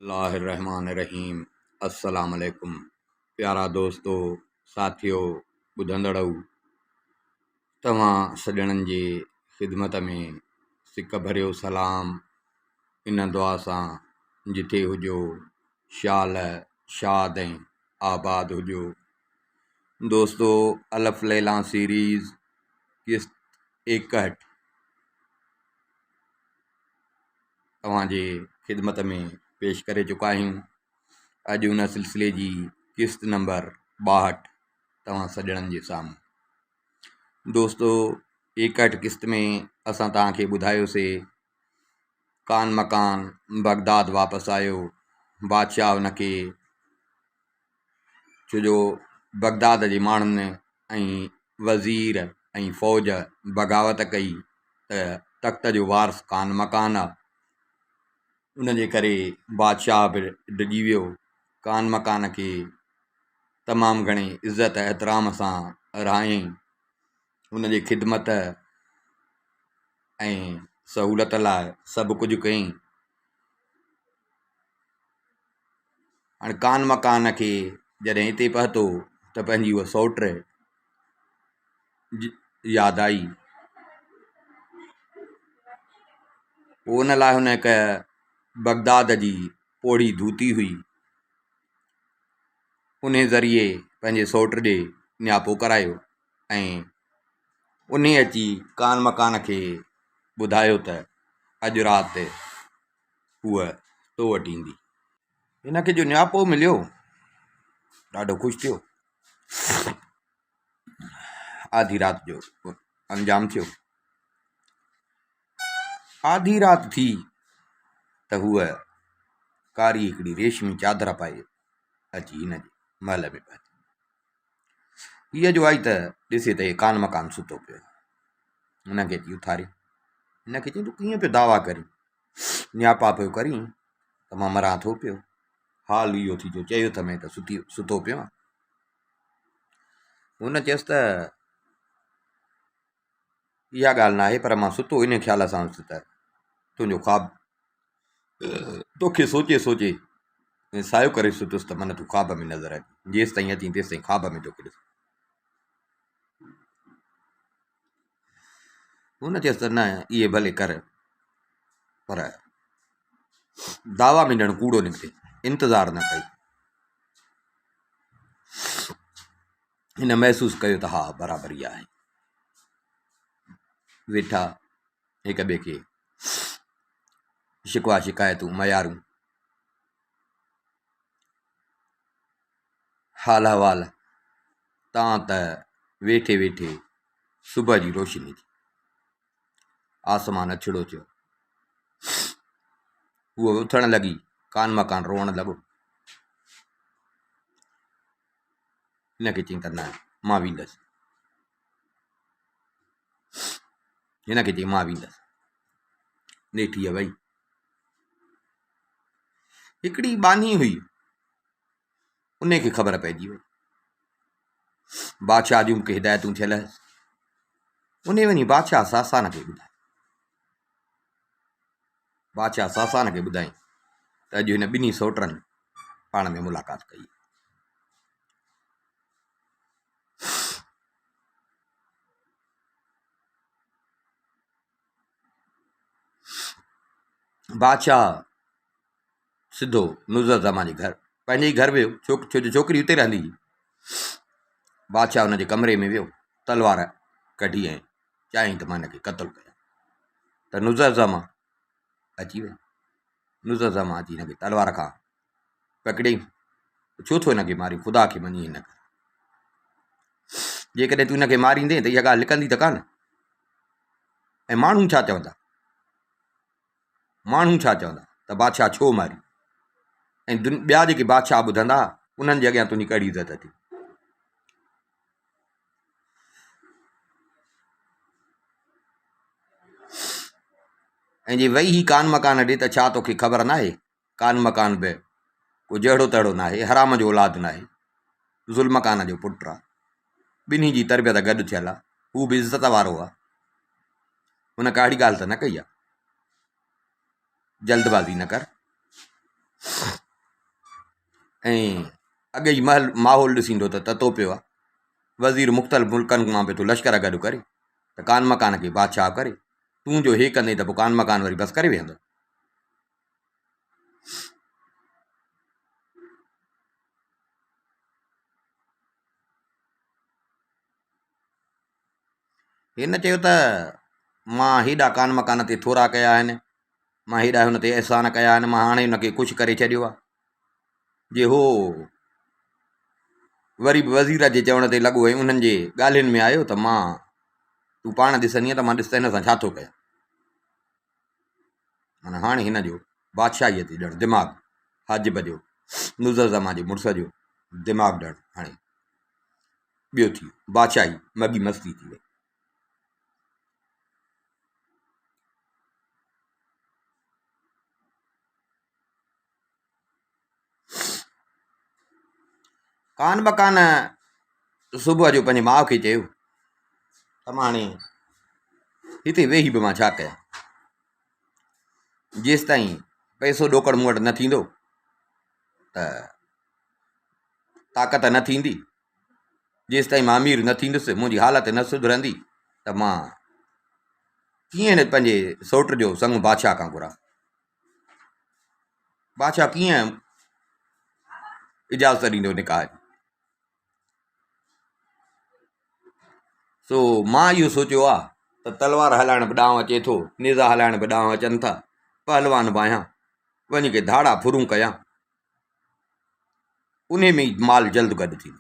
बिस्मिल्लाहिर्रहमानिर्रहीम। अस्सलाम वालेकुम। प्यारा दोस्तों, साथियों, ॿुधंदड़ो, तव्हां सॼणनि जी ख़िदमत में सिक भरियो सलाम। इन दुआ सां जिथे हुजो शाल शाद ऐं आबाद हुजो। दोस्तों, अलफ़ लैला सीरीज़ किस्त 61 तव्हांजे ख़िदमत में पेश करे चुका आहियूं। अॼु उन सिलसिले जी किस्त नंबर 62 तव्हां सॼणनि जे साम्हूं। दोस्तों, 61 किस्त में असां तव्हांखे ॿुधायोसीं कान मकान बगदाद वापसि आयो। बादशाह हुनखे छोजो बगदाद जे माण्हुनि ऐं वज़ीर ऐं फ़ौज बग़ावत कई त तख़्त जो वारस कान मकान आहे। उन जे करे बादशाह बि डिॼी वियो। कान मकान खे तमामु घणी इज़त एतिराम सां रहायईं। हुन जी ख़िदमत ऐं सहूलियत लाइ सभु कुझु कयईं। हाणे कान मकान खे जॾहिं हिते पहुतो त पंहिंजी उहा सौट यादि आई। पोइ उन लाइ हुन हिकु बगदाद जी पोड़ी धोती हुई, उन ज़रिए पंहिंजे सौट ॾे नियापो करायो ऐं उन अची कान मकान खे ॿुधायो त अॼु राति उहा तो वटि ईंदी। हिनखे जो नियापो मिलियो ॾाढो ख़ुशि थियो। आधी राति जो अंजाम थियो। आधी राति थी त हूअ कारी हिकिड़ी रेशमी चादर पाए अची हिन जे महल में पहुती। हीअ जो आई त ॾिसे त हे कान मकान सुतो पियो। हुनखे अची उथारे हिनखे चई तूं कीअं पियो दावा करी, नियापा पियो करी त मां मरां थो पियो। हाल इहो थी जो चयो त मैं त सुतो पियो आहियां। हुन चयसि त इहा ॻाल्हि न आहे, पर मां सुतो इन ख़्याल सां हुउसि त तुंहिंजो ख़्वाबु तोखे सोचे सोचे सायो करे सुतुसि त मन तूं ख़्वाब में नज़र अची। जेसि ताईं अची तेसि ताईं ख़्वाब में तोखे ॾिस। हुन चयसि त न इहे भले कर, पर दावा में ॼण कूड़ो निकिरे, इंतज़ारु न कई। हिन महसूसु कयो त हा बराबरी आहे। वेठा हिक ॿिए खे शिकवा शिकायतूं मयारूं हाल अहवाल। तव्हां त वेठे वेठे सुबुह जी रोशनी थी, आसमान अछड़ो थियो। उहो उथण लॻी, कान मकान रोअण लॻो। हिनखे चई त न मां वेंदसि। हिनखे चई मां वेंदसि। नेठीअ वई। हिकिड़ी बानी हुई, उनखे ख़बर पइजी वई बादशाह जूं मूंखे हिदायतूं थियल। उन वञी बादशाह सासान खे ॿुधाई। बादशाह सासान खे ॿुधाई त अॼु हिन ॿिन्ही सौटनि पाण में मुलाक़ात कई। बादशाह सिधो नुज़र ज़मान जे घर, पंहिंजे ई घर वियो, छो जो छोकिरी हुते रहंदी हुई। बादशाह हुन जे कमरे में वियो, तलवार कढी ऐं चाहिं त मां हिनखे क़तलु कयां। त नुज़र ज़मा अची वई। नुज़र ज़मा अची हिनखे तलवार खां पकड़ियईं। छो थो हिनखे मारी, ख़ुदा खे मञी हिन करे। जेकॾहिं तूं हिनखे मारींदे त इहा ॻाल्हि लिकंदी त कान। ऐं माण्हू छा चवंदा, माण्हू छा चवंदा त बादशाह छो मारी। ऐं ॿिया जेके बादशाह ॿुधंदा उन्हनि जे अॻियां तुंहिंजी कहिड़ी इज़त थी। ऐं जे वई ही कान मकान ॾे त छा तोखे ख़बर न आहे, कान मकान बि को जहिड़ो तहिड़ो न आहे, हराम जो औलाद न आहे, ज़ुल्म कान जो पुटु आहे। ॿिन्ही जी तरबियत गॾु थियल आहे। हू बि इज़त वारो आहे। हुन का अहिड़ी ॻाल्हि त न कई आहे। जल्दबाज़ी न कर। ऐं अॻे जी माहौल ॾिसींदो त ततो पियो आहे। वज़ीर मुख़्तलिफ़ मुल्कनि मां पियो थो लश्कर गॾु करे त कान मकान खे बादशाह करे, तूं जो हे कंदे त पोइ कान मकान वरी बसि करे वेहंदो। हिन चयो त मां हेॾा कान मकान ते थोरा कया आहिनि, मां हेॾा हुन ते अहसान कया आहिनि, मां हाणे हुनखे ख़ुशि करे छॾियो आहे। जे हो वरी बि वज़ीर जे चवण ते लॻो ऐं उन्हनि जे ॻाल्हियुनि में आयो त मां तूं पाण ॾिसंदीअ त मां ॾिस त हिन सां छा थो कयां। माना हाणे हिन जो बादशाहीअ ते ॼण दिमाग़ु, हाजिब जो, मुज़ज़मा जे मुड़ुस जो दिमाग़ु ॼण हाणे ॿियो थी वियो, बादशाही मगी मस्ती थी वई। कान मकान सुबुह जो पंहिंजे माउ खे चयो त मां हाणे हिते वेही बि मां छा कयां, जेसि ताईं पैसो ॾोकड़ मूं वटि न थींदो त ताक़त न थींदी, जेसि ताईं मां अमीर न थींदुसि, मुंहिंजी हालति न सुधरंदी त मां कीअं हिन पंहिंजे सौट जो संग बादशाह खां घुरां। बादशाह कीअं इजाज़त ॾींदो निकाह जी। सो मां इहो सोचियो आहे त तलवार हलाइण बि ॾांहुं अचे थो, नेज़ा हलाइण बि ॾांहुं अचनि था, पहलवान बि आहियां, वञी करे धाड़ा फुरूं कयां, उन में ई माल जल्द गॾु थींदो।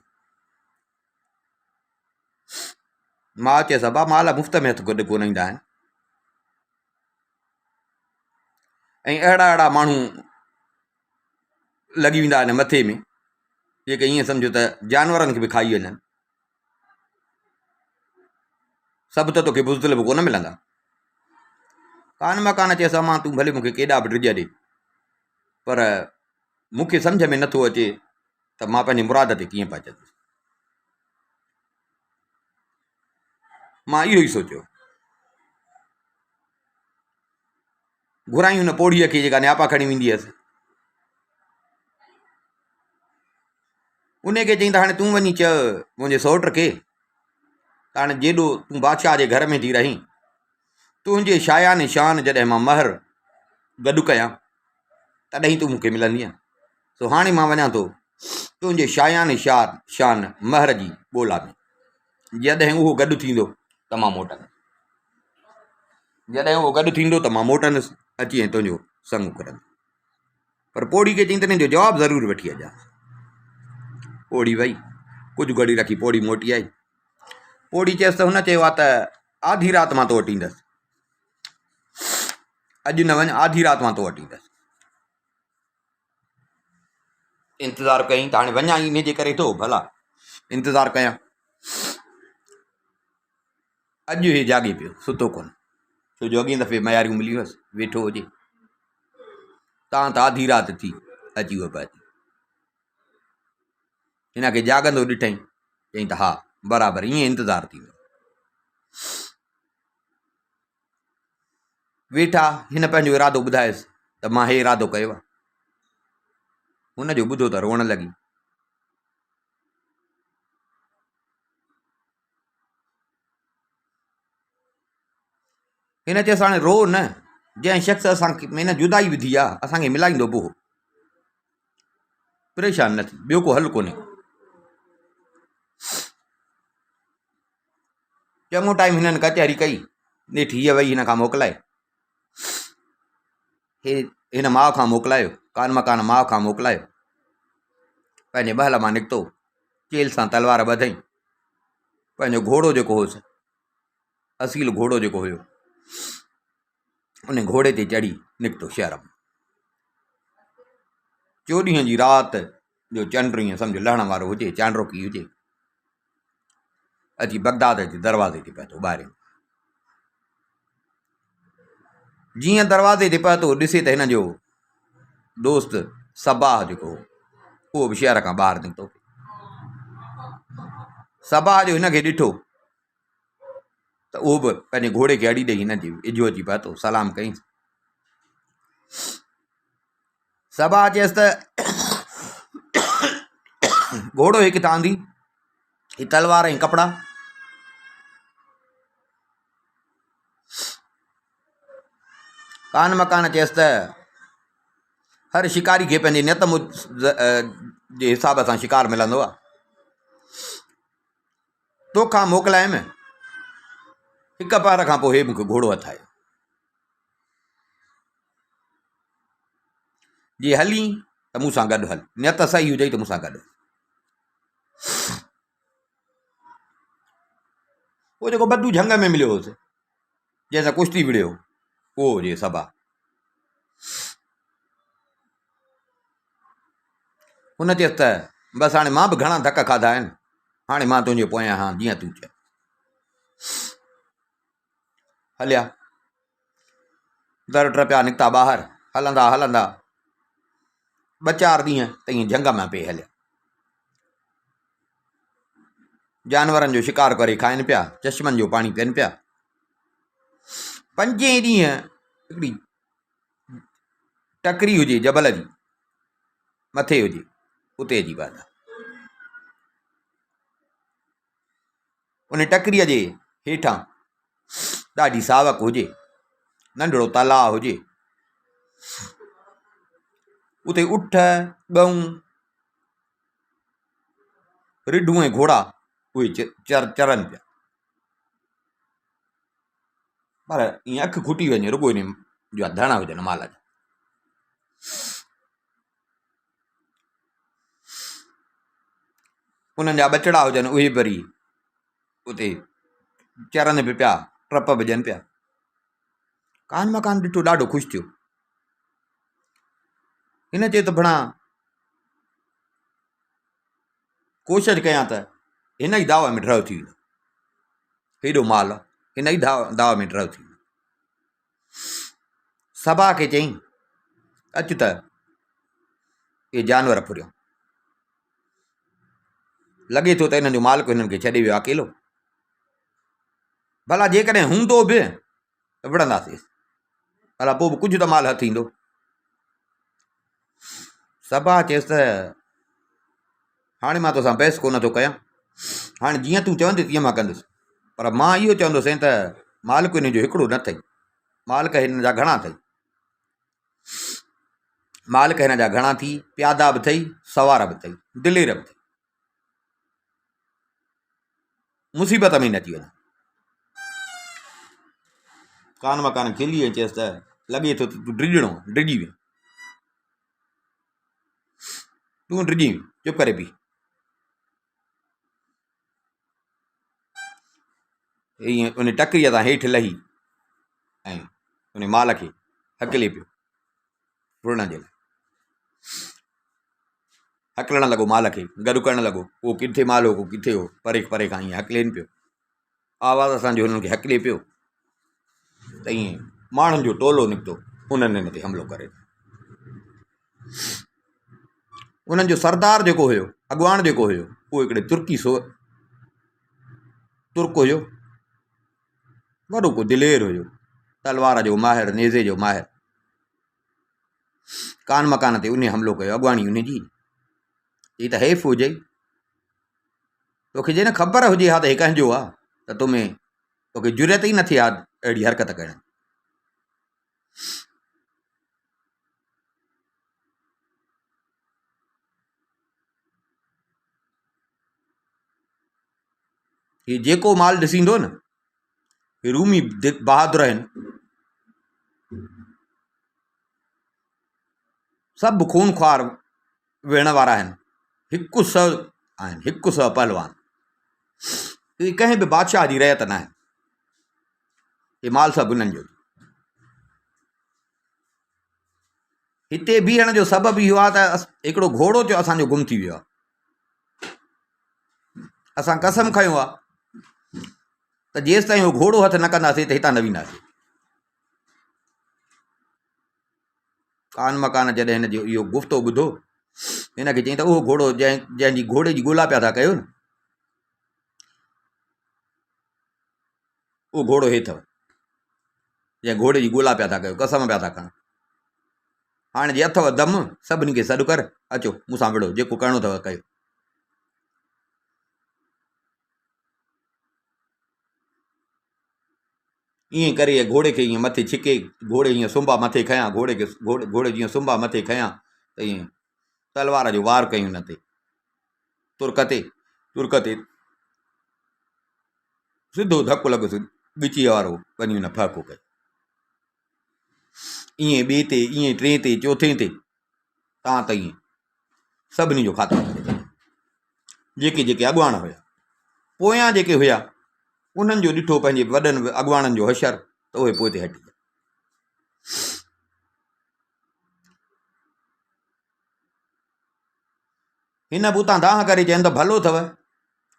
मां चयसि अबा माल मुफ़्त में हथ गॾु कोन ईंदा आहिनि, ऐं अहिड़ा अहिड़ा माण्हू लॻी वेंदा आहिनि मथे में जेके ईअं सम्झो त जानवरनि खे बि खाई वञनि, सभु त तोखे बुज़दिल बि कोन मिलंदा। कान मकान चयसि अमां तूं भले मूंखे केॾा बि ड्रिज ॾे, पर मूंखे सम्झ में नथो अचे त मां पंहिंजी मुराद ते कीअं पहुचंदुसि। मां इहो ई सोचियो, घुरायूं हुन पोड़ीअ खे जेका नियापा खणी वेंदी हुअसि, उन खे चई त हाणे तूं वञी चयो मुंहिंजे सौट खे त हाणे जेॾो तूं बादशाह जे घर में थी रहीं, तुंहिंजे शायान शान जॾहिं मां महर गॾु कयां तॾहिं तूं मूंखे मिलंदीअ। सो हाणे मां वञा थो तुंहिंजे शायान शान महर जी ॻोल्हा में, जॾहिं उहो गॾु थींदो त मां मोटंदुसि, जॾहिं उहो गॾु थींदो त मां मोटंदुसि, अची ऐं तुंहिंजो संग करंदुसि। पर पोड़ी खे चई त हिन जो जवाबु ज़रूरु वठी अचां। पोड़ी वई, कुझु घड़ी रखी पोड़ी मोटी आई। पोड़ी चयसि त हुन चयो आहे त आधी राति मां तो वटि ईंदसि, अॼु न वञ, आधी राति मां तो वटि ईंदसि। इंतज़ारु कयईं त हाणे वञा इन जे करे थो भला इंतज़ारु कयां। अॼु हे जाॻे पियो, सुतो कोन, छो जो अॻे दफ़े मयारियूं मिली हुअसि, वेठो हुजे। तव्हां त आधी राति थी अची वियो पिया, हिन खे जाॻंदो ॾिठईं, चई त हा बराबरि ईअं इंतज़ारु थींदो। वेठा, हिन पंहिंजो इरादो ॿुधायसि त मां हे इरादो कयो आहे। हुनजो ॿुधो त रोअण लॻी। हिन चयसि हाणे रो न, जंहिं शख़्स असांखे हिन जुदाई विधी आहे असांखे मिलाईंदो बि हो, परेशान न थी, ॿियो को हल कोन्हे। चङो टाइम हिननि कचहरी कई, नेठि हीअ वई हिन खां मोकिलाए, हिन माउ खां मोकिलायो, कान मकान माउ खां मोकिलायो, पंहिंजे महल मां निकितो, चेल सां तलवार ॿधई, पंहिंजो घोड़ो जेको हुयुसि, असील घोड़ो जेको हुयो, उन घोड़े ते चढ़ी निकितो शहर में। 14 जी राति जो चंड ईअं सम्झो लहण वारो हुजे, चांड्रोकी हुजे, अची बगदाद जे दरवाज़े ते पहुतो ॿाहिरि। जीअं दरवाज़े ते पहुतो ॾिसे त हिन जो दोस्त सबाह जेको उहो बि शहर खां ॿाहिरि निकितो। सबाह जो हिनखे ॾिठो त उहो बि पंहिंजे घोड़े खे अड़ी ॾेई हिन जी इजो अची पहुतो, सलाम कईं। सबा चयसि त घोड़ो हिकु हितां आंदी, ही तलवार ऐं कपिड़ा। कान मकान चयसि त हर शिकारी खे पंहिंजे नियत जे हिसाब सां शिकार मिलंदो आहे। तोखां मोकिलायमि, हिक पहर खां पोइ हे मूंखे घोड़ो हथायो। जे हली त मूंसां गॾु हल, नियत सही हुजई त मूंसां गॾु। उहो जेको बदू झंग में मिलियो हुउसि, जंहिंसां कुश्ती विड़ियो, उहो हुजे सबा। हुन चयसि त बसि हाणे मां बि घणा धक खाधा आहिनि, हाणे मां तुंहिंजे पोयां आहियां, जीअं तूं चए। हलिया, दर टपिया, निकिता ॿाहिरि, हलंदा हलंदा 2-4 ॾींहं त ईअं झंग में पिए हलिया। जानवरनि जो शिकार करे खाइनि पिया, चश्मनि जो पाणी पीअनि पिया। 5 ॾींहं हिकिड़ी टकरी हुजे जबल जी मथे हुजे, उते जी ॻाल्हि आहे। उन टकरीअ जे हेठां ॾाढी सावक हुजे, नंढड़ो तलाउ हुजे, उते उठ, ॻऊं, रिढूं ऐं घोड़ा उहे चरनि पिया। पर ईअं अखि खुटी वञे, रुॻो इन जा धण हुजनि माल जा। उन्हनि जा बचड़ा हुजनि, उहे वरी उते चरनि बि पिया, टप विझनि पिया। कान मकान ॾिठो, ॾाढो ख़ुशि थियो। हिन चयो त भणा कोशिशि कयां त हिन ई दाव में ड्रव थी वेंदो, हेॾो माल हिन ई दाव में ड्रव थी वेंदो। सबा खे चई अचु त इहे जानवर फुरियो, लॻे थो त हिननि जो मालिक हिननि खे छॾे वियो अकेलो। भला जेकॾहिं हूंदो बि त विढ़ंदासीं, भला पोइ बि कुझु त माल हथु ईंदो। सबा चयसि त हाणे मां तोसां बहस कोन थो कयां, हाणे जीअं तूं चवंदे तीअं मां कंदुसि। पर मां इहो चवंदुसि त मालिक हिन जो हिकिड़ो न अथई, मालिक हिन जा घणा अथई। मालिक हिन जा घणा थी, प्यादा बि अथई, सवार बि अथई, दिलेर बि अथई। मुसीबत में न अची वञे। कान मकान खिली ऐं चयसि त लॻे थो त तूं ड्रिॼणो, ड्रिॼी वञ, तूं ड्रिॼी वञ, चुप करे पी। ईअं उन टकरीअ तां हेठि लही ऐं उन माल खे हकिले पियो रुड़ण जे लाइ। हकिलणु लॻो माल खे, गॾु करणु लॻो, उहो किथे माल हो, किथे हो, परे परे खां ईअं हकिलेनि पियो। आवाज़ सां जो हुननि खे हकिले पियो त ईअं माण्हुनि जो टोलो निकितो, उन्हनि हिन ते हमिलो करे। उन्हनि जो सरदार जेको हुयो, अॻुवाण जेको हुयो, उहो हिकिड़े तुर्क हुयो, वॾो को दिलेर हुयो, तलवार जो माहिर, नेज़े जो माहिर। कान मकान ते उन हमिलो कयो, अॻुवाणी उन जी। ही त हेफ़ हुजे, तोखे जे न ख़बर हुजे हा त हे कंहिंजो आहे त तोखे जुरियत ई नथी आहे अहिड़ी हरकत करण। ही जेको माल ॾिसींदो न, हे रूमी बहादुर आहिनि, सभु खून ख्वार वेहण वारा आहिनि, हिकु सौ आहिनि, हिकु सौ पहलवान। ही कंहिं बि बादशाह जी रयत न आहे, हे माल सभु उन्हनि जो। हिते बीहण जो सबबु इहो आहे त हिकिड़ो घोड़ो जो असांजो गुम थी वियो आहे। असां कसम खयो आहे त जेसि ताईं उहो घोड़ो हथु न कंदासीं त हितां न वेंदासीं। कान मकान जॾहिं हिन जो इहो गुफ़्तो ॿुधो, हिन खे चई त उहो घोड़ो जंहिंजी घोड़े जी ॻोल्हा पिया था कयो न, उहो घोड़ो हे अथव, जंहिं घोड़े जी ॻोल्हा पिया था कयो, कसम पिया था खणो। हाणे जे अथव दम सभिनी खे सॾु कर, अचो मूंसां विड़ो, जेको करिणो अथव कयो। ईअं करे घोड़े खे ईअं मथे छिके, घोड़े हीअं सुंभा मथे खयां, घोड़े जीअं सुंभा मथे खयां त ईअं तलवार जो वार कयूं हुन ते, तुर्क ते सिधो धकु लॻुसि ॻिचीअ वारो, वञी हुन फ़ाको कयो। ईअं ॿिए ते, ईअं टे ते, चोथे ते, तव्हां त ईअं सभिनी जो ख़ात्मो करे छॾियो। जेके जेके अॻुवाण हुया, पोयां जेके हुया, उन्हनि जो ॾिठो पंहिंजे वॾनि अॻुवाणनि जो हशर, त उहे पोइ ते हटी विया। हिन बि उतां दाह करे चवनि त भलो अथव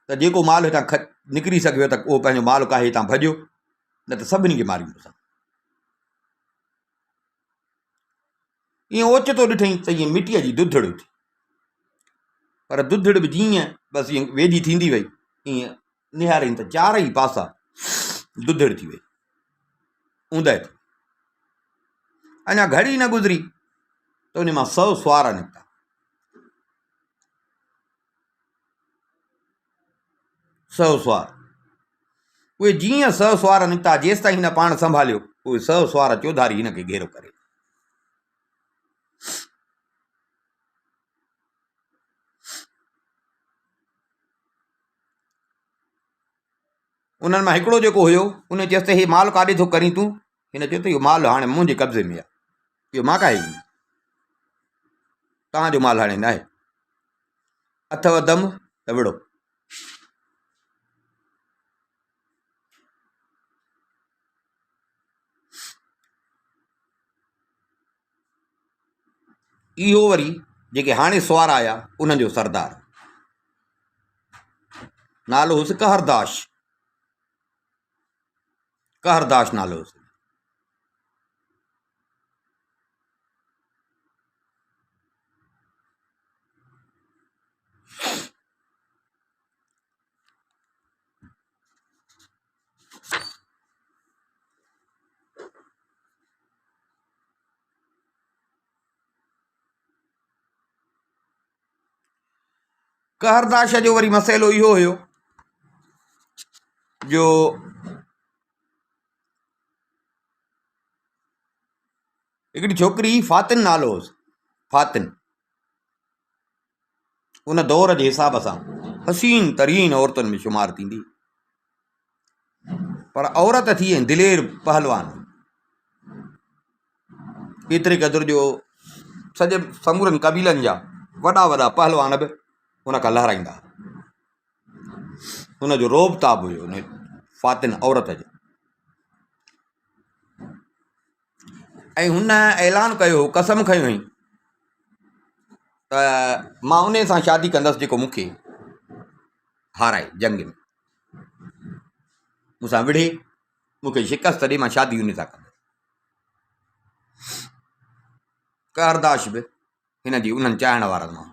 त जेको माल हितां निकिरी सघियो त उहो पंहिंजो माल काहे हितां भॼियो, न त सभिनी खे मारींदोसीं। ईअं ओचितो ॾिठईं त ईअं मिटीअ जी दुधड़ थी, पर दुधड़ बि जीअं बसि ईअं वेझी थींदी वई, ईअं निहारईं त चारई पासा दुधड़ थी वई, ऊंदहि थी। अञा घड़ी न गुज़री त उन मां 100 सुवार निकिता। 100 सुवार, उहे जीअं 100 सुवार निकिता, जेसि ताईं हिन पाण संभालियो, उहे 100 सुवार चौधारी हिन खे घेरो करे। उन्हनि मां हिकिड़ो जेको हुयो, उन चयसि त हे माल काॾे थो करीं तूं? हिन चयो त इहो माल हाणे मुंहिंजे कब्ज़े में आहे, इहो मां काहे ॾींदुमि, तव्हांजो माल हाणे न आहे। अथव दम त विड़ो। इहो वरी जेके हाणे सुवार आया, उन्हनि जो सरदार नालो हुयुसि कहरदाश नालो हुयुसि। कहरदाश जो वरी मसइलो इहो हुयो जो हिकिड़ी छोकिरी फातिन नालो हुयुसि, फातिन, उन दौर जे हिसाब सां हसीन तरीन औरतुनि में शुमार थींदी, पर औरत थी ऐं दिलेर पहलवान, एतिरे क़दुरु जो सॼे समूरनि क़बीलनि जा वॾा वॾा पहलवान बि हुन खां लहराईंदा। हुनजो रोबताब हुयो हुन फातिन औरत जो। ऐं हुन ऐलान कयो, कसम खयो हुई त मां उन सां शादी कंदसि जेको मूंखे हाराए जंग में, मूंसां विढ़े, मूंखे शिकस्त ॾे, मां शादी उन सां कंदसि। कहरदाश बि हिन जी उन्हनि चाहण वारनि मां।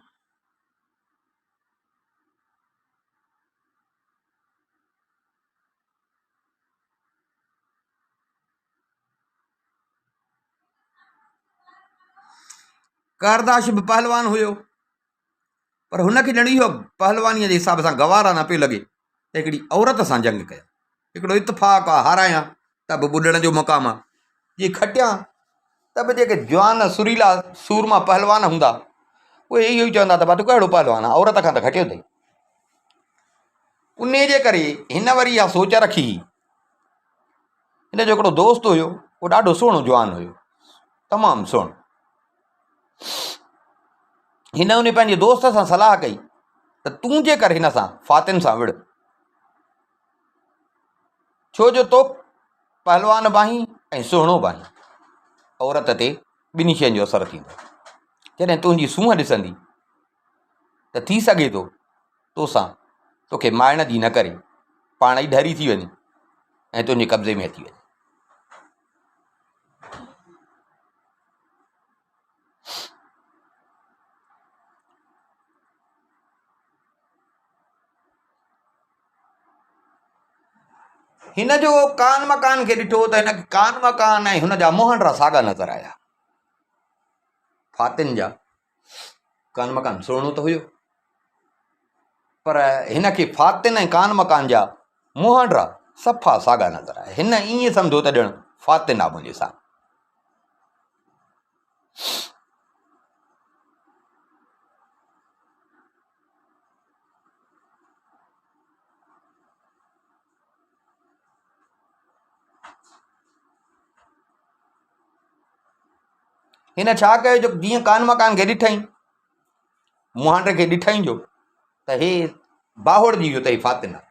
कहरदाश बि पहलवान हुयो, पर हुनखे ॼण इहो पहलवानीअ जे हिसाब सां गवारा न पियो लॻे त हिकिड़ी औरत सां जंग कयां। हिकिड़ो इतफ़ाक़ आहे, हारायां त बि ॿुॾण जो मक़ाम आहे, जे खटियां त बि जेके जवान सुरीला सूरमा पहलवान हूंदा, उहे इहो ई चवंदा त भाउ तूं कहिड़ो पहलवान आहे, औरत खां त घटियो अथई। उन जे करे हिन वरी इहा सोच रखी। हिन जो हिकिड़ो दोस्त हुयो, उहो ॾाढो सुहिणो जवान हुयो, तमामु सुहिणो। हिन उन पंहिंजे दोस्त सां सलाह कई त तूं जे कर हिन सां फातिन सां विड़, छो जो तो पहलवान बि आहीं ऐं सुहिणो बि आहीं, औरत ते ॿिन्ही शयुनि जो असरु थींदो। जॾहिं तुंहिंजी सूंहं ॾिसंदी त थी सघे थो तोसां तोखे माइण जी न करे पाण ई ढरी थी वञे ऐं तुंहिंजे कब्ज़े में अची वञे। हिन जो कान मकान खे ॾिठो त हिन कान मकान ऐं हुन जा मोहनरा साॻा नज़र आया। फातिन जा कान मकान सुहिणो त हुयो, पर हिन खे फातिन ऐं कान मकान जा मुहांडरा सफ़ा साॻा नज़र आया। हिन ईअं सम्झो त ॼण फातिन आहे मुंहिंजे सां। हिन छा कयो जो जीअं कान मकान खे ॾिठईं, मुहांडे खे ॾिठईं जो त हे बाहुड़जी वियो त हे फातिन आहे,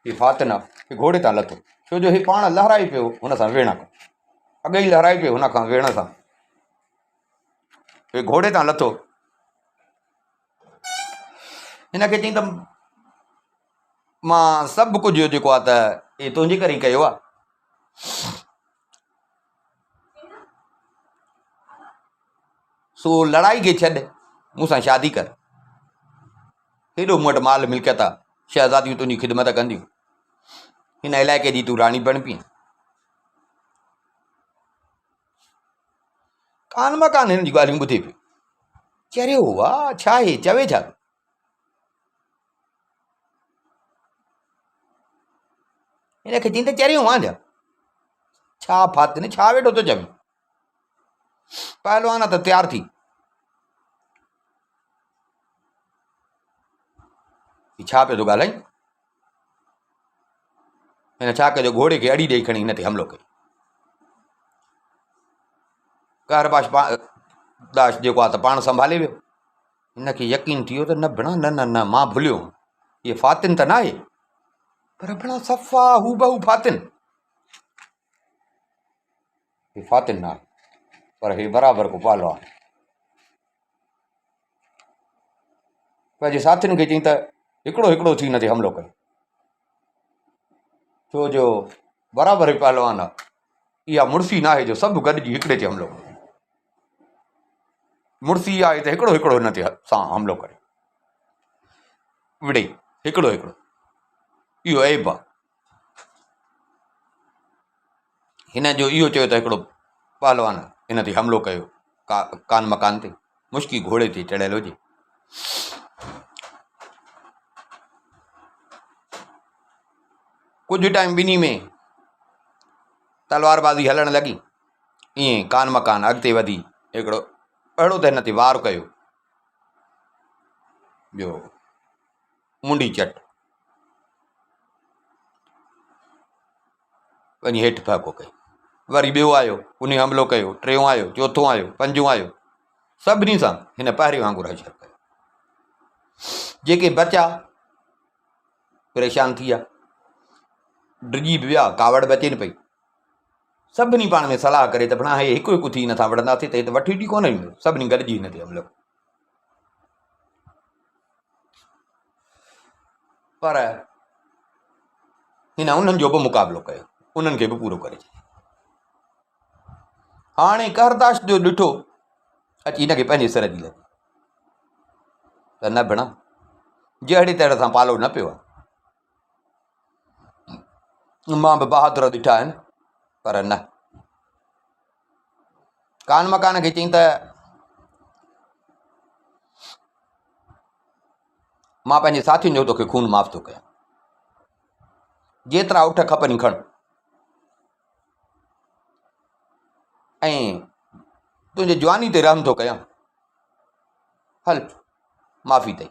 हे फातिन आहे, हे घोड़े तां लथो, छो जो हे पाण लहराए पियो हुन सां वेहण खां, अॻई लहराए पियो हुन खां वेहण सां, हे घोड़े तां लथो। हिन खे चई त मां सभु कुझु जेको आहे त हे तुंहिंजे करे ई कयो आहे। सो लड़ाई खे छॾ, मूंसां शादी कर, हेॾो मूं वटि माल मिल्कियत आहे, शहज़ादियूं तुंहिंजी ख़िदमत कंदियूं, हिन इलाइक़े जी तूं राणी बणपी। कान मकान हिन जी ॻाल्हियूं ॿुधे पियो, चरियो वाह छा आहे, चवे छा? हिन खे चई त चरियो वाह जा छा फातिन, छा वेठो थो चवीं? पहलवान त तयारु थी, छा पियो थो ॻाल्हाई? हिन छा कयो, घोड़े खे अड़ी ॾेई खणी हिन ते हमिलो कयो। कहरबाश दास जेको आहे त पाण संभाले वियो। हिनखे यकीन थी वियो त न भेण, न न न मां भुलियो, इहे फातिन त न आहे, पर भेण सफ़ा हू बहू फातिन, हे फातिन न आहे, पर हे बराबरि को पहलवान। पंहिंजे साथियुनि खे चई त हिकिड़ो हिकिड़ो थी हिन ते हमिलो कयो, छो जो बराबरि पहलवान आहे, इहा मुड़सी न आहे जो सभु गॾिजी हिकिड़े ते हमिलो कयो। मुड़सी आहे त हिकिड़ो हिकिड़ो हिन ते सां हमिलो करे विड़े, हिकिड़ो हिकिड़ो, इहो ऐब आहे हिन जो। इहो चयो त हिकिड़ो पहलवान हिन ते हमिलो कयो, कान मकान ते, मुश्की घोड़े ते चढ़ियल हुजे। कुझु टाइम ॿिन्ही में तलवारबाज़ी हलणु लॻी, ईअं कान मकान अॻिते वधी हिकिड़ो अहिड़ो त हिन ते वार कयो जो मुंडी चट, वञी हेठि फ़हको कई। वरी ॿियो आयो, उन हमिलो कयो, टियों आयो, चोथों आयो, पंजों आयो, सभिनी सां हिन पहिरें वांगुरु हशर कयो। जेके बचा परेशान थी विया, डिॼी बि विया, कावड़ बि अचे न पई, सभिनी पाण में सलाह करे त भणा हे हिकु हिकु थी नथा विढ़ंदासीं त हे त वठी ॾी कोन ईंदो, सभिनी गॾिजी हिन ते हमिलो। पर हिन उन्हनि जो बि मुक़ाबिलो कयो, उन्हनि खे बि पूरो करे छॾियो। हाणे कहरदास जो ॾिठो अची हिनखे पंहिंजे सिर जी लॻी त न भेण, जहिड़े तहिड़े सां पालो न पियो आहे, मां बि बहादुर ॾिठा आहिनि, पर न। कान मकान खे चई त मां पंहिंजे साथियुनि जो तोखे खून माफ़ थो कयां, जेतिरा उठ खपनि खण, ऐं तुंहिंजे जवानी ते रहम थो कयां, हल माफ़ी अथई।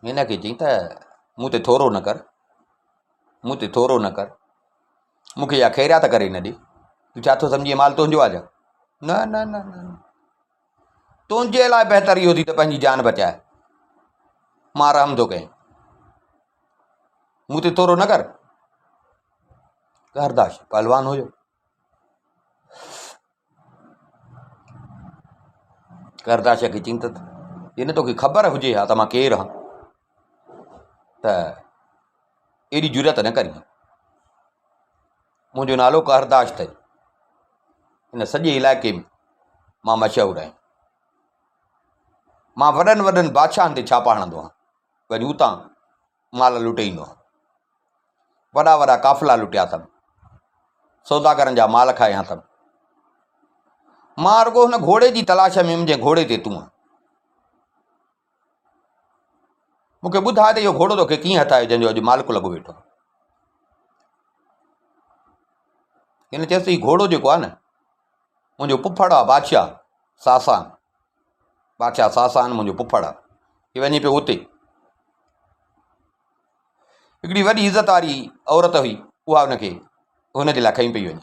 हिन खे चई त मूं ते थोरो न कर, मूं ते थोरो न कर, मूंखे इहा ख़ैरियात करे न ॾे, तूं छा थो सम्झी माल तुंहिंजो आहे छा? न न न न, तुंहिंजे लाइ बहितर इहो थी त पंहिंजी जान बचाए, मां रहम थो कयां, मूं ते थोरो न कर। कहरदास पहलवान हुयो, कहरदास खे चई त हिन तोखे ख़बर हुजे हा त मां केरु आहियां, त एॾी जुरत न करी, मुंहिंजो नालो कहरदास अथई, हिन सॼे इलाइक़े में मां मशहूरु आहियां, मां वॾनि वॾनि बादशाहनि ते छापा हणंदो आहियां, वरी उतां माल लुटे ईंदो आहियां, वॾा वॾा काफ़िला लुटिया अथनि, सौदागरनि जा माल खाया अथनि। मां रुॻो हुन घोड़े जी तलाश में मुंहिंजे घोड़े ते तूं आहे। मूंखे ॿुधाए त इहो घोड़ो तोखे कीअं हथायो जंहिंजो अॼु मालिक लॻो वेठो। हिन चयसि हीउ घोड़ो जेको आहे न, मुंहिंजो पुफड़ आहे बादशाह सासान, बादशाह सासान मुंहिंजो पुफड़ आहे। हीअ वञे पियो उते। हिकिड़ी वॾी इज़त वारी औरत हुई, उहा हुनखे हुनजे लाइ खईं पई वञे।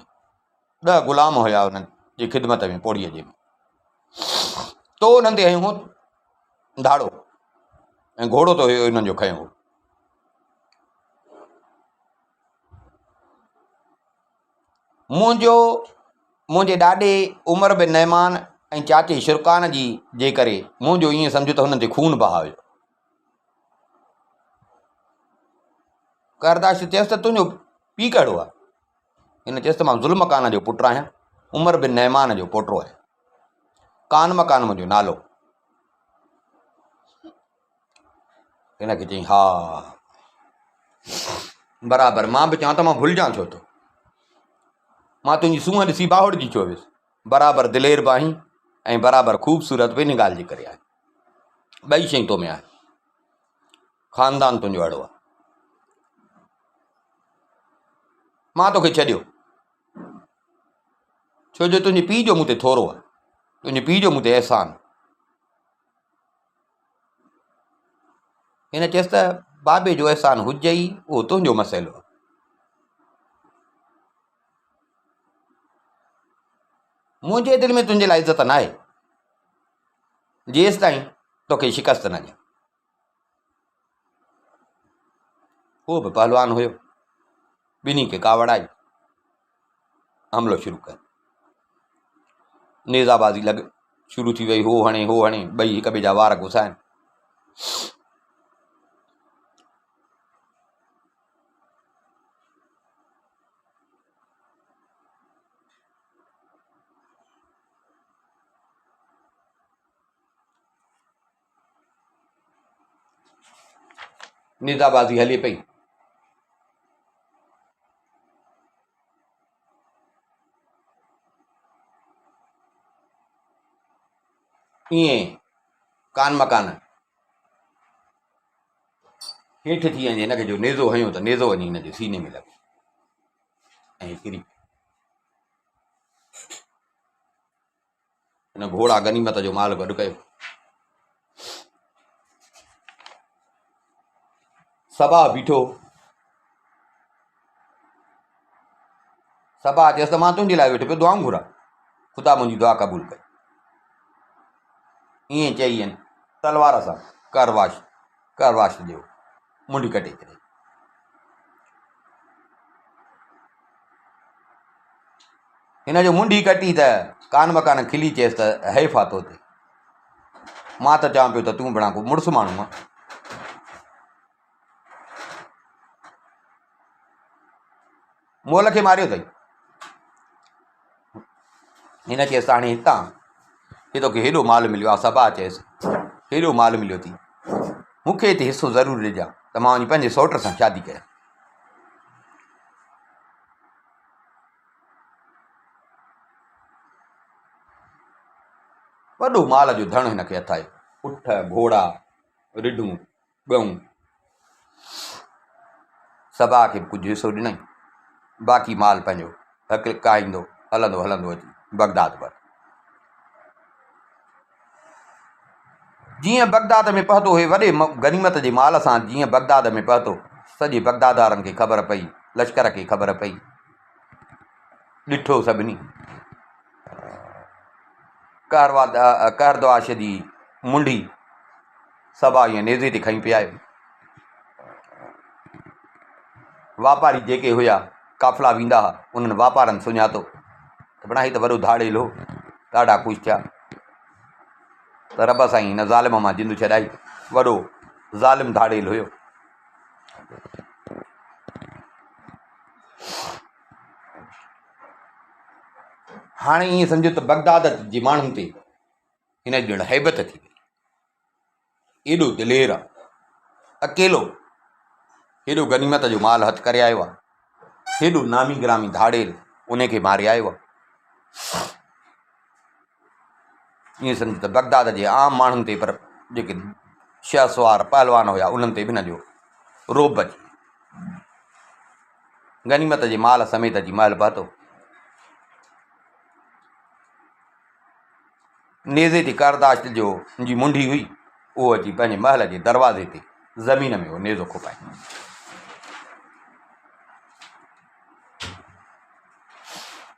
10 ग़ुलाम हुया हुननि जी ख़िदमत में पोड़ीअ जे में। तो हुननि ते हयूं धाड़ो ऐं घोड़ो तो हुयो हिननि जो खयों हो। मुंहिंजे ॾाॾे उमर बिन नैमान ऐं चाचे शुरकान जी जे करे मुंहिंजो ईअं सम्झो त हुननि ते खून बहायो। करदाश चयसि त तुंहिंजो पीउ कहिड़ो आहे? हिन चयसि त मां ज़ुल्म कान जो पुटु आहियां, उमर बिन नैमान जो पोटो आहियां। कान मकान मुंहिंजो नालो। हिनखे चई हा बराबरि। मां बि चवां त मां भुलिजां छो थो, मां तुंहिंजी सूंहं ॾिसी बाहुड़ जी छो वियुसि। बराबरि दिलेर बि आहीं ऐं बराबरि ख़ूबसूरत बि इन ॻाल्हि जे करे आहे। 2 शयूं तो में आहे, ख़ानदान तुंहिंजो अहिड़ो आहे। मां तोखे छॾियो छो जो तुंहिंजे पीउ जो मूं ते थोरो आहे, तुंहिंजे पीउ जो मूं ते अहसान। हिन चयसि त बाबे जो अहसान हुजे ई, उहो तुंहिंजो मसइलो आहे। मुंहिंजे दिलि में तुंहिंजे लाइ इज़त न आहे जेसि ताईं तोखे शिकस्त न ॾियां। उहो बि पहलवान हुयो। ॿिन्ही खे कावड़ आई, हमिलो शुरू कयो। नेज़ाबाज़ी शुरू थी वई। हो हणे 2 हिक ॿिए जा वार घुसाइनि। नेज़ाबाज़ी हले पई। ईअं कान मकान हेठि थी वञे, हिनखे जो नेज़ो हयूं त नेज़ो वञी हिनजे सीने में लॻो ऐं किरी। हिन घोड़ा गनीमत जो माल गॾु कयो। सबा बीठो। सबा चयसि त मां तुंहिंजे लाइ वेठो पियो दुआऊं घुरां, ख़ुदा मुंहिंजी दुआ क़बूल करे। ईअं चई तलवार सां करवाश ॾियो, मुंडी कटे छॾे। हिन जो मुंडी कटी त कान मकान खिली चयसि त है फातो ते। मां त चवां पियो त तूं बणा को मुड़ुसु माण्हू आहे। मोल खे मारियो अथई। हिन चयसि हाणे हितां हे तोखे हेॾो माल मिलियो आहे। सबा चयसि हेॾो माल मिलियो थी, मूंखे हिते हिसो ज़रूरु ॾिजां त मां वञी पंहिंजे सौट सां शादी कयां। वॾो माल जो धण हिनखे हथायो। उठ, घोड़ा, रिढूं, ॻऊं। सबा खे कुझु हिसो ॾिनई। बाक़ी माल पंहिंजो काईंदो हलंदो अची बगदाद पर। जीअं बगदाद में पहुतो, हे वॾे गनीमत जे माल सां जीअं बगदाद में पहुतो, सॼे बगदाद वारनि खे ख़बर पई, लश्कर खे ख़बर पई। ॾिठो सभिनी। कहरद्वाश जी मुंडी सबा ईअं नेज़े ते खईं पियायो। वापारी जेके हुया, काफ़िला वेंदा हुआ, उन्हनि वापारनि सुञातो त बणा ही त वॾो धाड़ेल हो। ॾाढा ख़ुशि थिया त रब साईं हिन ज़ालिम मां जिंदु छॾाई। वॾो ज़ालिम धाड़ेल हुयो। हाणे ईअं सम्झो त बगदाद जे माण्हुनि ते हिन जी ॼण हैबत थी वई। एॾो दिलेर आहे, अकेलो हेॾो गनीमत जो माल हथु करे आयो आहे। हेॾो नामी ग्रामी धाड़ेल उन खे मारे आयो आहे। ईअं सम्झ त बगदाद जे आम माण्हुनि ते, पर जेके शहसवार पहलवान हुया उन्हनि ते बि हिन जो रोब अची गनीमत जे माल समेत अची महल पहुतो। नेज़े ते करदाश्त जो जी मुंडी हुई, उहो अची पंहिंजे महल जे दरवाज़े ते ज़मीन में उहो नेज़ो खुपाए।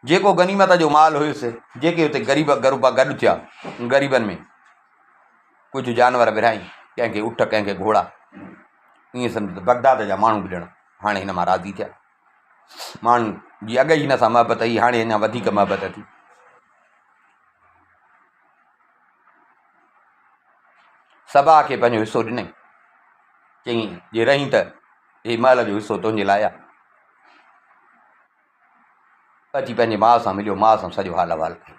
जेको गनीमत जो माल हुयुसि, जेके हुते ग़रीब गरूबा गॾु थिया, ग़रीबनि में कुझु जानवर विरहाई, कंहिंखे उठ कंहिंखे घोड़ा। ईअं सम्झ त बगदाद जा माण्हू बि ॼण हाणे हिन मां राज़ी थिया। माण्हुनि जी अॻे ई हिन सां मोहबत हुई, हाणे अञा वधीक मोहबत थी। सबा खे पंहिंजो हिसो ॾिनई, चयईं जे रही त हे महल जो हिसो तुंहिंजे लाइ आहे। अची पंहिंजे माउ सां मिलियो, माउ सां सॼो हाल अहिवाल कयो।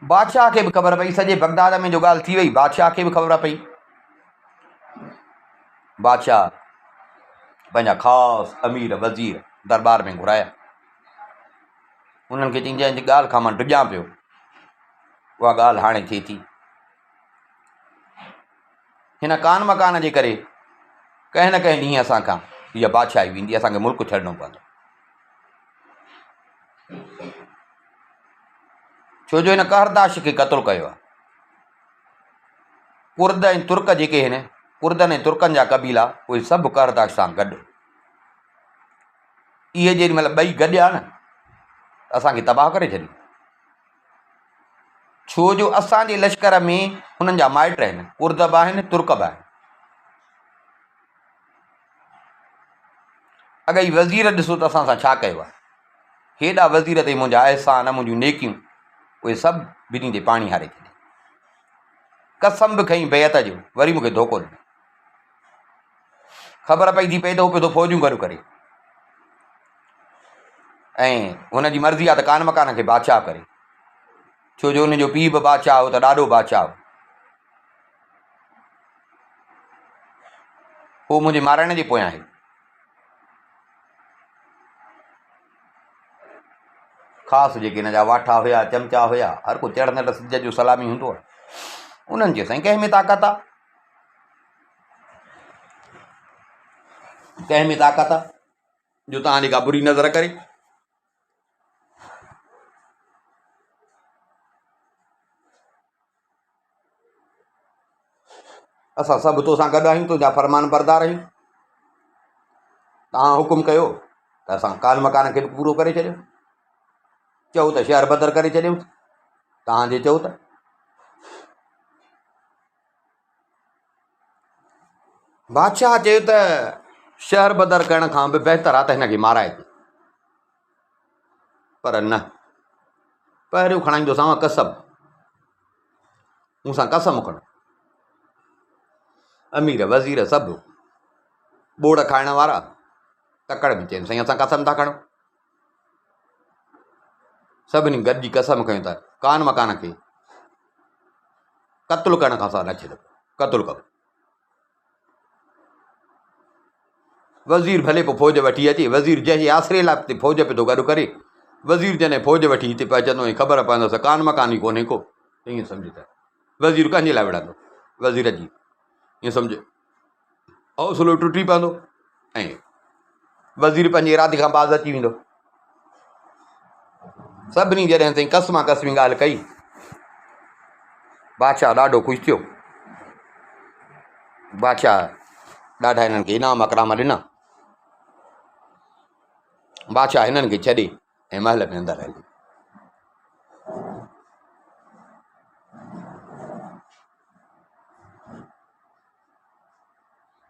बादशाह खे बि ख़बर पई, सॼे बगदाद में जो ॻाल्हि थी वई, बादशाह खे बि ख़बर पई। बादशाह पंहिंजा ख़ासि अमीर वज़ीर दरबार में घुराया। उन्हनि खे चई जंहिंजी ॻाल्हि खां मां डिॼां पियो, उहा ॻाल्हि हाणे थिए थी। हिन कान मकान जे करे कंहिं न कंहिं ॾींहुं असांखां इहा बादशाही वेंदी, असांखे मुल्क छॾिणो पवंदो। छो जो हिन कहरदाश खे क़तलु कयो आहे। कुर्द ऐं तुर्क जेके आहिनि, कुर्दनि ऐं तुर्कनि जा कबीला, उहे सभु कहरदाश सां गॾु। इहे जेॾी महिल ॿई गॾिया न, असांखे तबाह करे छॾियो। छो जो असांजे लश्कर में हुननि जा माइट आहिनि, कुर्द बि आहिनि, तुर्क बि आहिनि। अगरि वज़ीर ॾिसो त असां सां छा कयो आहे। हेॾा वज़ीर ते मुंहिंजा अहसान, मुंहिंजूं नेकियूं, उहे सभु ॿिन्ही ते पाणी हारे छॾे। कसम बि खईं बेअत जो, वरी मूंखे धोखो ॾिनो। ख़बर पइजी पई त उहो पियो थो फ़ौजियूं गॾु करे, ऐं हुनजी मर्ज़ी आहे त कान मकान खे बादशाह करे। छो जो हुनजो पीउ बि बादशाह हो, त ॾाढो बादशाह हो। उहो मुंहिंजे मारण जे पोयां आहे। ख़ासि जेके हिन जा वाठा हुया, चमचा हुया, हर को चढ़ंदड़ सिज जो सलामी हूंदो आहे, उन्हनि चयो साईं कंहिं में ताक़त आहे, कंहिं में ताक़त आहे जो तव्हांजी का बुरी नज़र करे। असां सभु तोसां गॾु आहियूं, तुंहिंजा फरमान बरदार आहियूं। तव्हां हुकुम कयो त असां कान मकान खे बि पूरो करे छॾियो, चओ त शहर बदर करे छॾियूं, तव्हां जे चओ त। बादशाह चयो त शहर बदर करण खां बि बहितर आहे त हिन खे माराए ॾे। पर न, पहिरियों खणाईंदोसांव कसम, मूंसां कसम खणो। अमीर वज़ीर सभु ॿोड़ खाइण वारा तकड़ में चइनि साईं असां कसम था खणूं। सभिनी गॾिजी कसम खयूं था कान मकान खे क़त्लु करण खां सवाइ न छॾियो, क़त्लु कयो। वज़ीर भले पोइ फ़ौज वठी अचे, वज़ीर जंहिंजे आसिरे लाइ फ़ौज पियो थो गॾु करे, वज़ीर जॾहिं फ़ौज वठी हिते पहुचंदो ऐं ख़बर पवंदसि कान मकान ई कोन्हे को, ईअं सम्झि त वज़ीर कंहिंजे लाइ विढ़ंदो। वज़ीर जी ईअं सम्झो हौसलो टुटी पवंदो ऐं वज़ीर पंहिंजे इरादे खां बाज़ अची वेंदो। सभिनी जॾहिं ताईं कसमा कसमी ॻाल्हि कई, बादशाह ॾाढो ख़ुशि थियो। बादशाह ॾाढा हिननि खे इनाम अकराम ॾिना। बादशाह हिननि खे छॾे ऐं महल में अंदरि हली।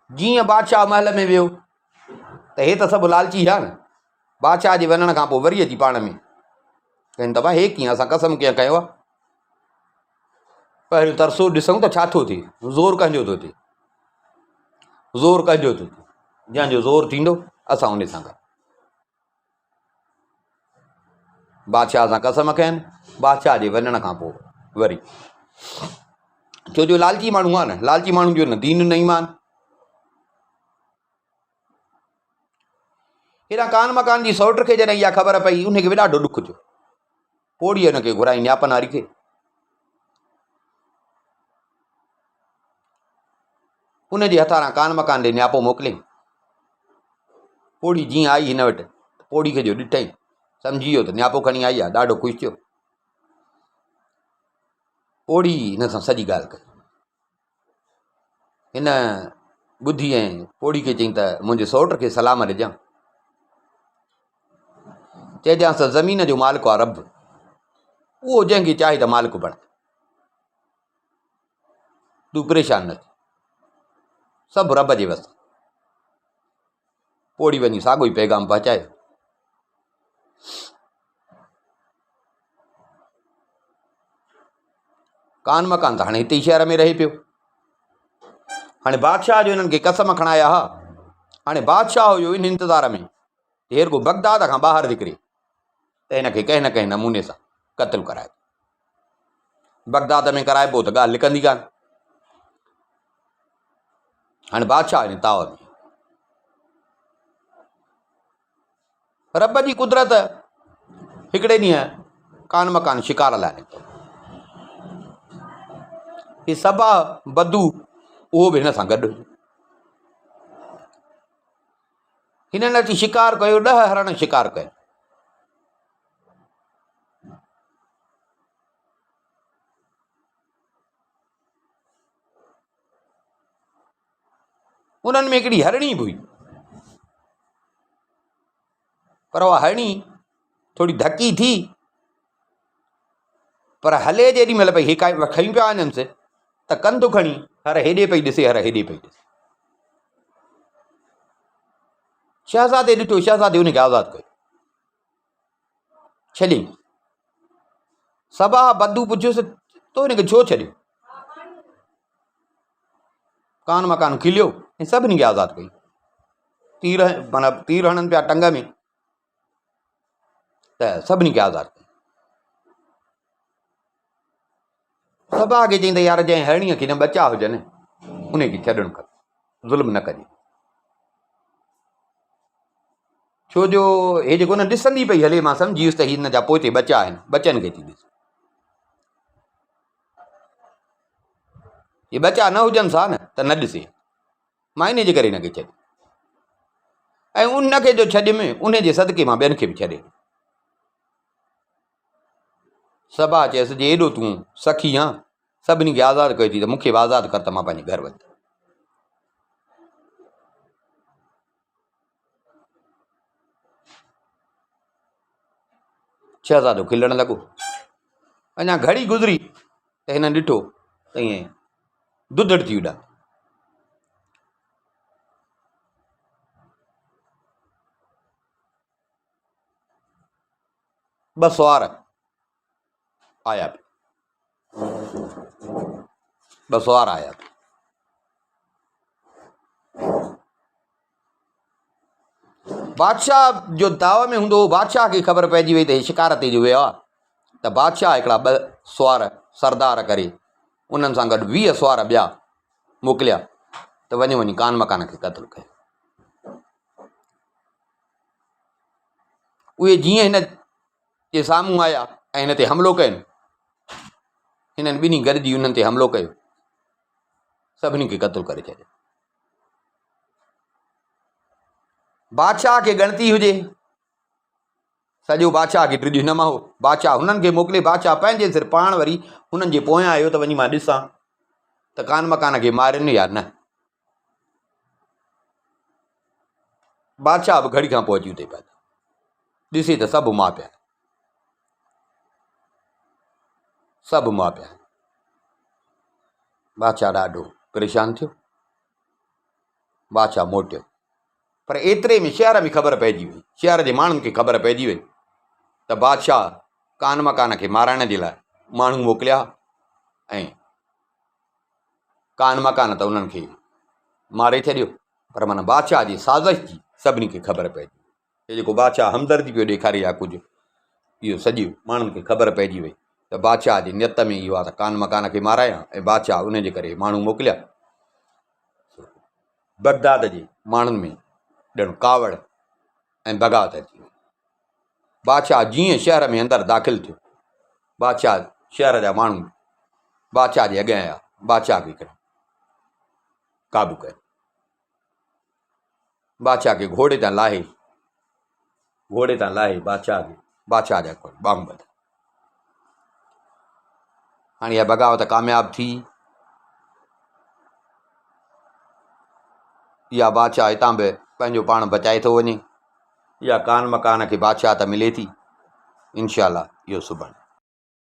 जीअं बादशाह महल में वियो त हे त सभु लालची हुआ न। बादशाह जे वञण खां पोइ वरी अची पाण में कनि त भाई हे कीअं, असां कसम कीअं कयो आहे। पहिरियों तरसो ॾिसूं त छा थो थिए, ज़ोर कंहिंजो थो थिए, ज़ोर कंहिंजो थो थिए, जंहिंजो ज़ोर थींदो असां उन सां गॾु। बादशाह सां कसम कयनि, बादशाह जे वञण खां पोइ वरी छो जो लालची माण्हू आहे न, लालची माण्हू जो न दीन न ईमान। हेॾा कान मकान जी सौट खे जॾहिं इहा ख़बर पई, उनखे बि ॾाढो ॾुख थियो। पोड़ी हुनखे घुराई न्यापन वारी खे, उनजे हथारां कान मकान ॾे न्यापो मोकिलियईं। पोड़ी जीअं आई हिन वटि, पोड़ी खे जो ॾिठई, सम्झी वियो त न्यापो खणी आई आहे, ॾाढो ख़ुशि थियो। पोड़ी हिन सां सॼी ॻाल्हि कई। हिन ॿुधी ऐं पोड़ी खे चयईं त मुंहिंजे सौट खे सलाम ॾिजां, चइजांसि त ज़मीन जो मालिक आहे रब, उहो जंहिंखे चाहे त मालिक बण, तूं परेशान न थी, सभु रब जे वस। पोड़ी वञी साॻियो ई पैगाम पहुचायो। कान मकान त हाणे हिते ई शहर में रहे पियो। हाणे बादशाह जो हिननि खे कसम खणाया हा। हाणे बादशाह हुयो इन इंतज़ार में हेर को बगदाद खां ॿाहिरि निकिरे त हिनखे कंहिं न कंहिं नमूने सां क़त्ल कराए। बगदाद में कराइबो त ॻाल्हि लिकंदी कान। हाणे बादशाह हिन ताव में, रब जी कुदरत, हिकिड़े ॾींहुं कान मकान शिकार लाइ निकितो। ही सबा बदू उहो बि हिन सां गॾु हुयो। हिननि अची शिकार कयो, 10 हरण शिकार कयो। उन्हनि में हिकिड़ी हरणी बि हुई, पर उहा हरणी थोड़ी धकी थी, पर हले जेॾी महिल पई हिका खई पिया वञनि से त कंधु खणी हर हेॾे पई ॾिसे, हर हेॾे पई ॾिसे। शहज़ादे ॾिठो, शहज़ादे उनखे आज़ादु कयो, छॾियईं। सबा बदू पुछियुसि तो हिनखे छो छॾियो? कान मकान खिलियो ऐं सभिनी खे आज़ादु कई। माना तीर हणनि पिया टंग में त सभिनी खे आज़ादु कई। सबा खे चईं त यार जंहिं हरणीअ खे न बचा हुजनि उनखे छॾणु खपे, ज़ुल्म न कजे। छो जो हे जेको न ॾिसंदी पई हले, मां सम्झी वियुसि त हिन जा पोइ बचा आहिनि, बचनि खे थी ॾिस। ये बचा न हुजनि सा न त न ॾिसे, मां इन जे करे हिनखे छॾियो। ऐं उनखे जो छॾियुमि, उन जे सदके मां ॿियनि खे बि छॾे। सबा चयसि जे एॾो तूं सखी आहे, सभिनी खे आज़ादु कयो थी त मूंखे बि आज़ादु कर त मां पंहिंजे घर वञा। शहज़ादो खिलण लॻो। अञा घड़ी गुज़री त हिन ॾिठो त ईअं दुधड़ थी विया। ॿ सुवार आया, 2 सुवार आया। बादशाह जो दाव में हूंदो, बादशाह खे ख़बर पइजी वई त हे शिकार ते जो वियो आहे, त बादशाह हिकिड़ा 2 सुवार सरदार करे उन्हनि सां गॾु 20 सुवार ॿिया मोकिलिया त वञी कान मकान खे क़त्ल कयो। उहे जीअं हिन जे साम्हूं आया ऐं हिन ते हमिलो कयनि, हिननि ॿिन्ही गॾिजी हुननि ते हमिलो कयो, सभिनी खे क़त्ल करे छॾियो। बादशाह खे ॻणती हुजे, सॼो बादशाह खे टिजो न हो, बादशाह हुननि खे मोकिले, बादशाह पंहिंजे सिर पाण वरी हुननि जे पोयां आयो त वञी मां ॾिसां त कान मकान खे मारिनि या न। बादशाह बि घड़ी खां पोइ अची उते पिया ॾिसे त सभु मां पिया, सभु मां पिया। बादशाह ॾाढो परेशान थियो। बादशाह मोटियो, पर एतिरे में शहर में ख़बर पइजी वई, शहर जे माण्हुनि खे ख़बर पइजी वई त बादशाह कान मकान खे माराइण जे लाइ माण्हू मोकिलिया ऐं कान मकान त उन्हनि खे मारे छॾियो। पर माना बादशाह जी साज़िश जी सभिनी खे ख़बर पइजी। हे जेको बादशाह हमदर्दी पियो ॾेखारे या कुझु, इहो सॼी माण्हुनि खे ख़बर पइजी वई त बादशाह जी नियत में इहो आहे त कान मकान खे मारायां ऐं बादशाह उन जे करे माण्हू मोकिलिया बगदाद जे माण्हुनि में ॼण कावड़ ऐं बग़ावत अची वई। बादशाह जीअं शहर में अंदरि दाख़िल थियो, बादशाह शहर जा माण्हू बादशाह जे अॻियां आया, बादशाह खे हिकिड़ो क़ाबू कयो, बादशाह खे घोड़े तां लाहे बादशाह जा ॿाम ॿधा। हाणे इहा बग़ावत कामयाबु थी, इहा बादशाह हितां बि पंहिंजो पाण बचाए थो वञे। इहा कान मकान खे बादशाह त मिले थी, इनशा अल्लाह इहो सुभाणे।